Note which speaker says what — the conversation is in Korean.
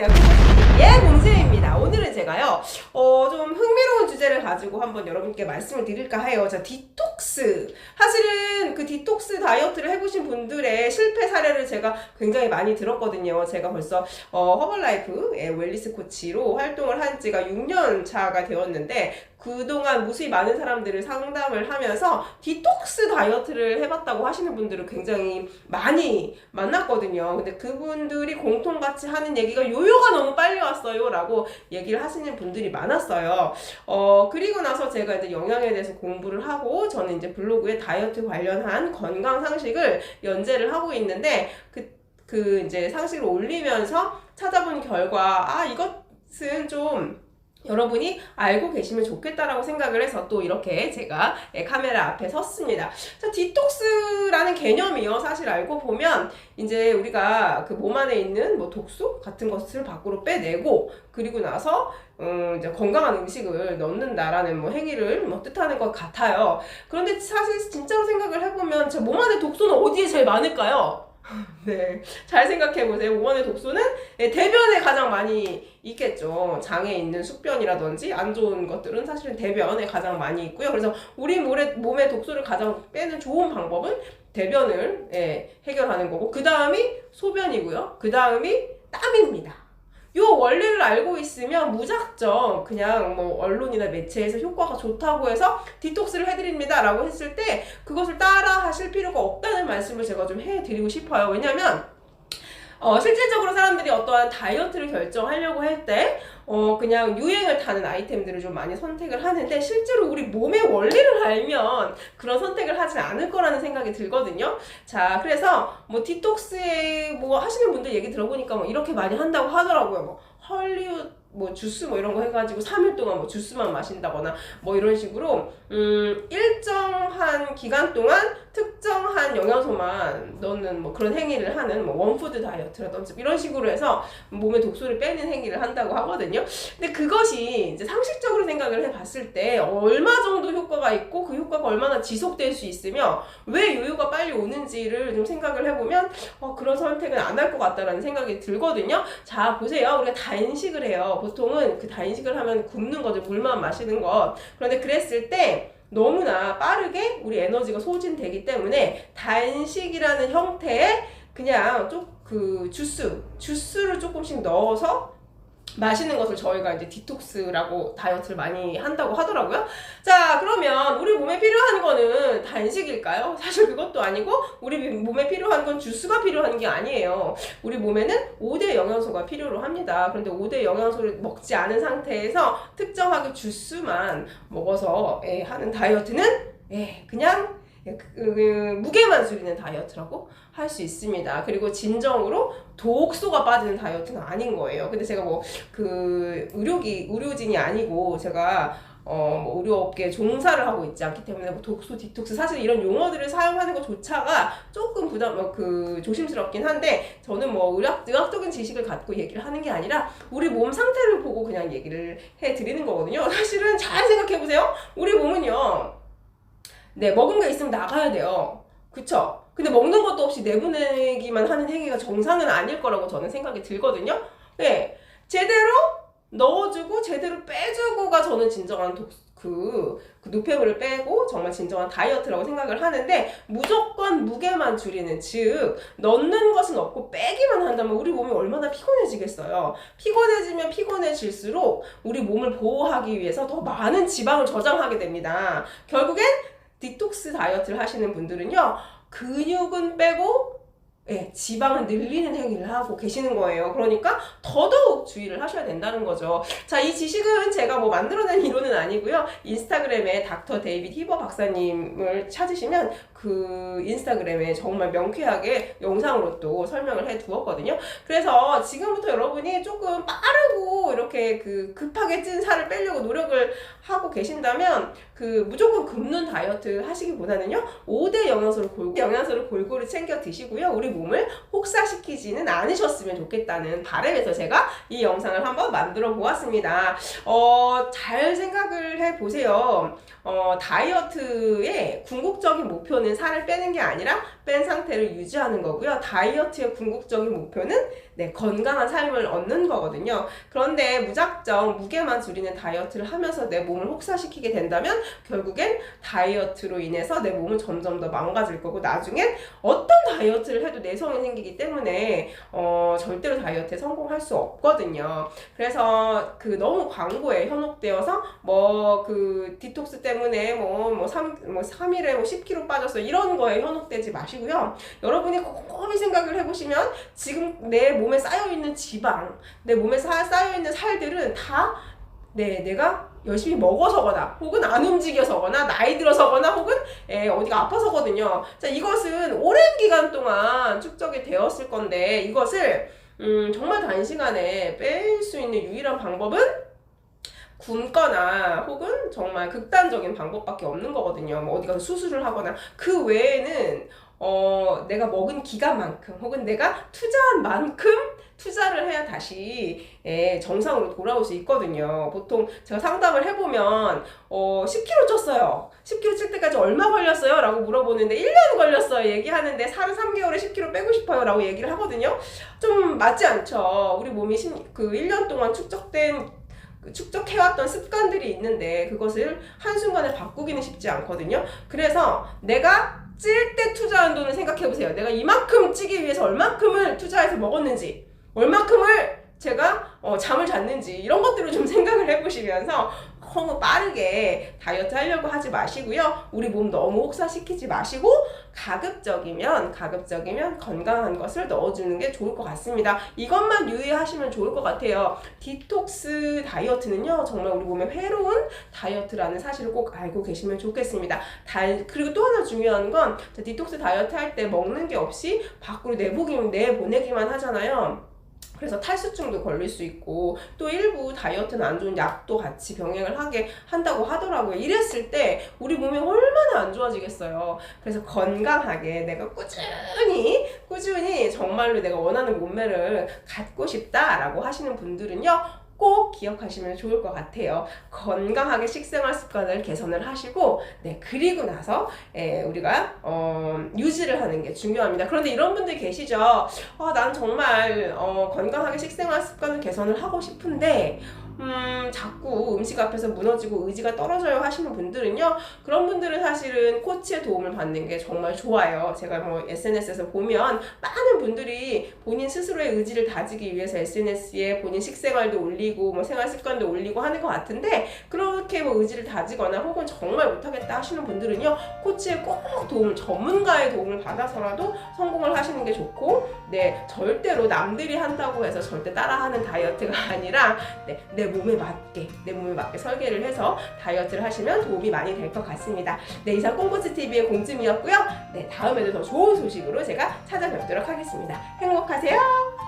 Speaker 1: 예, 공주입니다. 오늘은 제가요, 좀 흥미로운 주제를 가지고 한번 여러분께 말씀을 드릴까 해요. 자, 디톡스. 사실은 그 디톡스 다이어트를 해보신 분들의 실패 사례를 제가 굉장히 많이 들었거든요. 제가 벌써, 허벌라이프의 웰니스 코치로 활동을 한 지가 6년 차가 되었는데, 그동안 무수히 많은 사람들을 상담을 하면서 디톡스 다이어트를 해봤다고 하시는 분들을 굉장히 많이 만났거든요. 근데 그분들이 공통같이 하는 얘기가 요요가 너무 빨리 왔어요 라고 얘기를 하시는 분들이 많았어요. 그리고 나서 제가 이제 영양에 대해서 공부를 하고 저는 이제 블로그에 다이어트 관련한 건강 상식을 연재를 하고 있는데 그 이제 상식을 올리면서 찾아본 결과 이것은 좀 여러분이 알고 계시면 좋겠다라고 생각을 해서 또 이렇게 제가 카메라 앞에 섰습니다. 자, 디톡스라는 개념이요. 사실 알고 보면 이제 우리가 그 몸 안에 있는 뭐 독소 같은 것을 밖으로 빼내고 그리고 나서 이제 건강한 음식을 넣는다라는 뭐 행위를 뭐 뜻하는 것 같아요. 그런데 사실 진짜로 생각을 해보면 제 몸 안에 독소는 어디에 제일 많을까요? 네, 잘 생각해보세요. 몸 안에 독소는 대변에 가장 많이 있겠죠. 장에 있는 숙변이라든지 안 좋은 것들은 사실은 대변에 가장 많이 있고요. 그래서 우리 몸의 독소를 가장 빼는 좋은 방법은 대변을 해결하는 거고, 그 다음이 소변이고요. 그 다음이 땀입니다. 요 원리를 알고 있으면 무작정 그냥 뭐 언론이나 매체에서 효과가 좋다고 해서 디톡스를 해드립니다 라고 했을 때 그것을 따라 하실 필요가 없다는 말씀을 제가 좀 해드리고 싶어요. 왜냐면 실질적으로 사람들이 어떠한 다이어트를 결정하려고 할 때 그냥 유행을 타는 아이템들을 좀 많이 선택을 하는데 실제로 우리 몸의 원리를 알면 그런 선택을 하지 않을 거라는 생각이 들거든요. 자, 그래서 뭐 디톡스에 뭐 하시는 분들 얘기 들어보니까 뭐 이렇게 많이 한다고 하더라고요. 뭐 헐리우드 뭐 주스 뭐 이런 거 해가지고 3일 동안 뭐 주스만 마신다거나 뭐 이런 식으로 일정한 기간 동안 특정한 영양소만 넣는 뭐 그런 행위를 하는 뭐 원푸드 다이어트라든지 이런 식으로 해서 몸에 독소를 빼는 행위를 한다고 하거든요. 근데 그것이 이제 상식적으로 생각을 해봤을 때 얼마 정도 효과가 있고 그 효과가 얼마나 지속될 수 있으며 왜 요요가 빨리 오는지를 좀 생각을 해보면 그런 선택은 안 할 것 같다라는 생각이 들거든요. 자, 보세요. 우리가 단식을 해요. 보통은 그 단식을 하면 굶는 거죠. 물만 마시는 것. 그런데 그랬을 때 너무나 빠르게 우리 에너지가 소진되기 때문에 단식이라는 형태의 그냥 주스를 조금씩 넣어서 마시는 것을 저희가 이제 디톡스라고 다이어트를 많이 한다고 하더라고요. 자, 그러면 우리 몸에 필요한 거는 단식일까요? 사실 그것도 아니고 우리 몸에 필요한 건 주스가 필요한 게 아니에요. 우리 몸에는 5대 영양소가 필요로 합니다. 그런데 5대 영양소를 먹지 않은 상태에서 특정하게 주스만 먹어서 하는 다이어트는 그냥 무게만 줄이는 다이어트라고 할 수 있습니다. 그리고 진정으로 독소가 빠지는 다이어트는 아닌 거예요. 근데 제가 뭐 의료진이 아니고 제가 뭐 의료업계에 종사를 하고 있지 않기 때문에 뭐 독소, 디톡스 사실 이런 용어들을 사용하는 것조차가 조금 조심스럽긴 한데 저는 뭐 의학적인 지식을 갖고 얘기를 하는 게 아니라 우리 몸 상태를 보고 그냥 얘기를 해드리는 거거든요. 사실은 잘 생각해보세요. 우리 몸은요, 먹은 게 있으면 나가야 돼요. 그쵸? 근데 먹는 것도 없이 내보내기만 하는 행위가 정상은 아닐 거라고 저는 생각이 들거든요. 네, 제대로 넣어주고 제대로 빼주고가 저는 진정한 노폐물을 빼고 정말 진정한 다이어트라고 생각을 하는데 무조건 무게만 줄이는, 즉 넣는 것은 없고 빼기만 한다면 우리 몸이 얼마나 피곤해지겠어요. 피곤해지면 피곤해질수록 우리 몸을 보호하기 위해서 더 많은 지방을 저장하게 됩니다. 결국엔 디톡스 다이어트를 하시는 분들은요, 근육은 빼고 지방을 늘리는 행위를 하고 계시는 거예요. 그러니까 더더욱 주의를 하셔야 된다는 거죠. 자, 이 지식은 제가 뭐 만들어낸 이론은 아니고요. 인스타그램에 닥터 데이빗 히버 박사님을 찾으시면 그 인스타그램에 정말 명쾌하게 영상으로 또 설명을 해 두었거든요. 그래서 지금부터 여러분이 조금 빠르고 이렇게 급하게 찐 살을 빼려고 노력을 하고 계신다면 무조건 굶는 다이어트 하시기보다는요, 5대 영양소를 골고루 챙겨 드시고요. 우리 몸을 혹사시키지는 않으셨으면 좋겠다는 바람에서 제가 이 영상을 한번 만들어 보았습니다. 잘 생각을 해보세요. 다이어트의 궁극적인 목표는 살을 빼는 게 아니라 뺀 상태를 유지하는 거고요. 다이어트의 궁극적인 목표는 네, 건강한 삶을 얻는 거거든요. 그런데 무작정 무게만 줄이는 다이어트를 하면서 내 몸을 혹사시키게 된다면 결국엔 다이어트로 인해서 내 몸은 점점 더 망가질 거고 나중엔 어떤 다이어트를 해도 내성이 생기기 때문에 절대로 다이어트에 성공할 수 없거든요. 그래서 그 너무 광고에 현혹되어서 그 디톡스 때문에 3일에 10kg 빠졌어 이런 거에 현혹되지 마시고요. 여러분이 곰곰이 생각을 해보시면 지금 내 몸에 쌓여있는 지방, 내 몸에 쌓여있는 살들은 다 내가 열심히 먹어서거나 혹은 안 움직여서거나 나이 들어서거나 혹은 어디가 아파서거든요. 자, 이것은 오랜 기간 동안 축적이 되었을 건데 이것을 정말 단시간에 뺄 수 있는 유일한 방법은 굶거나 혹은 정말 극단적인 방법밖에 없는 거거든요. 뭐 어디 가서 수술을 하거나 그 외에는 내가 먹은 기간만큼 혹은 내가 투자한 만큼 투자를 해야 다시 정상으로 돌아올 수 있거든요. 보통 제가 상담을 해보면 10kg 쪘어요. 10kg 찔 때까지 얼마 걸렸어요? 라고 물어보는데 1년 걸렸어요. 얘기하는데 살은 3개월에 10kg 빼고 싶어요. 라고 얘기를 하거든요. 좀 맞지 않죠. 우리 몸이 1년 동안 축적해왔던 습관들이 있는데 그것을 한순간에 바꾸기는 쉽지 않거든요. 그래서 내가 찔 때 투자한 돈을 생각해보세요. 내가 이만큼 찌기 위해서 얼만큼을 투자해서 먹었는지 얼만큼을 제가 잠을 잤는지 이런 것들을 좀 생각을 해보시면서 너무 빠르게 다이어트 하려고 하지 마시고요. 우리 몸 너무 혹사시키지 마시고 가급적이면 건강한 것을 넣어주는 게 좋을 것 같습니다. 이것만 유의하시면 좋을 것 같아요. 디톡스 다이어트는요 정말 우리 몸에 해로운 다이어트라는 사실을 꼭 알고 계시면 좋겠습니다. 그리고 또 하나 중요한 건 디톡스 다이어트 할 때 먹는 게 없이 밖으로 내보내기만 하잖아요. 그래서 탈수증도 걸릴 수 있고 또 일부 다이어트는 안 좋은 약도 같이 병행을 하게 한다고 하더라고요. 이랬을 때 우리 몸이 얼마나 안 좋아지겠어요. 그래서 건강하게 내가 꾸준히 정말로 내가 원하는 몸매를 갖고 싶다라고 하시는 분들은요. 꼭 기억하시면 좋을 것 같아요. 건강하게 식생활 습관을 개선을 하시고 그리고 나서 우리가 유지를 하는 게 중요합니다. 그런데 이런 분들 계시죠. 난 정말 건강하게 식생활 습관을 개선을 하고 싶은데 자꾸 음식 앞에서 무너지고 의지가 떨어져요 하시는 분들은요. 그런 분들은 사실은 코치의 도움을 받는 게 정말 좋아요. 제가 SNS에서 보면 많은 분들이 본인 스스로의 의지를 다지기 위해서 SNS에 본인 식생활도 올리고 생활 습관도 올리고 하는 것 같은데 그렇게 의지를 다지거나 혹은 정말 못하겠다 하시는 분들은요. 코치의 꼭 전문가의 도움을 받아서라도 성공을 하시는 게 좋고 절대로 남들이 한다고 해서 절대 따라하는 다이어트가 아니라 내 몸에 맞게 설계를 해서 다이어트를 하시면 도움이 많이 될 것 같습니다. 이상 꽁고치TV의 공주미였고요. 다음에도 더 좋은 소식으로 제가 찾아뵙도록 하겠습니다. 행복하세요.